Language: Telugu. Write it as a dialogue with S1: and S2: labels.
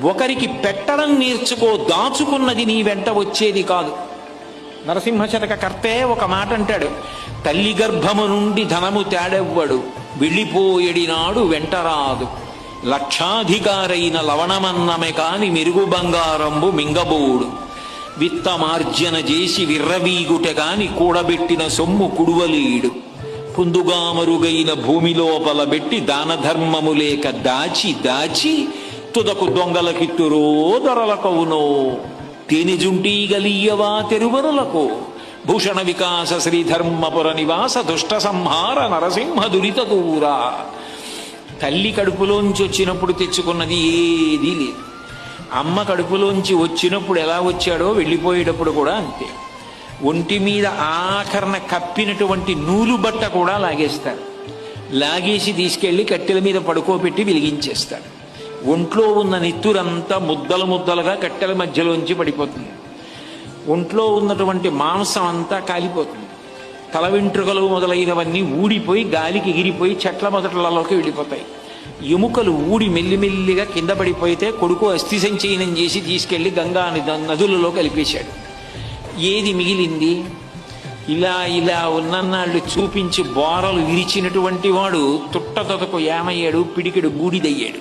S1: ఒకరికి పెట్టడం నేర్చుకో, దాచుకున్నది నీ వెంట వచ్చేది కాదు. నరసింహశతక కర్తే ఒక మాట అంటాడు, తల్లి గర్భము నుండి ధనము తేడెవ్వడు, వెళ్ళిపోయేడినాడు వెంటరాదు, లక్షాధికారైన లవణమన్నమే కాని మెరుగు బంగారంబు మింగబోడు, విత్తమార్జన చేసి విర్రవీగుట కాని కూడబెట్టిన సొమ్ము కుడువలీడు, పుందుగా మరుగైన భూమి లోపల పెట్టి దాన ధర్మము లేక దాచి దాచి తుదకు దొంగలకిత్తురో దొరలకవునో, తేనెజుంటీ గలీయవా తెరువరులకు, భూషణ వికాస శ్రీధర్మపుర నివాస దుష్ట సంహార నరసింహ దురిత దూరా. తల్లి కడుపులోంచి వచ్చినప్పుడు తెచ్చుకున్నది ఏదీ లేదు. అమ్మ కడుపులోంచి వచ్చినప్పుడు ఎలా వచ్చాడో వెళ్ళిపోయేటప్పుడు కూడా అంతే. ఒంటి మీద ఆఖరణ కప్పినటువంటి నూలు బట్ట కూడా లాగేస్తారు. లాగేసి తీసుకెళ్లి కట్టెల మీద పడుకోబెట్టి వెలిగించేస్తాడు. ఒంట్లో ఉన్న నెత్తురంతా ముద్దలు ముద్దలుగా కట్టెల మధ్యలోంచి పడిపోతుంది. ఒంట్లో ఉన్నటువంటి మాంసం అంతా కాలిపోతుంది. తల వెంట్రుకలు మొదలైనవన్నీ ఊడిపోయి గాలికి ఎగిరిపోయి చెట్ల మొదట్లలోకి వెళ్ళిపోతాయి. ఎముకలు ఊడి మెల్లిమెల్లిగా కింద పడిపోతే కొడుకు అస్థి సంచయనం చేసి తీసుకెళ్లి గంగా నదులలో కలిపేశాడు. ఏది మిగిలింది? ఇలా ఇలా ఉన్నన్నాళ్ళు చూపించి బోరలు విరిచినటువంటి వాడు తుట్టతొతకు ఏమయ్యాడు, పిడికెడు బూడిదయ్యాడు.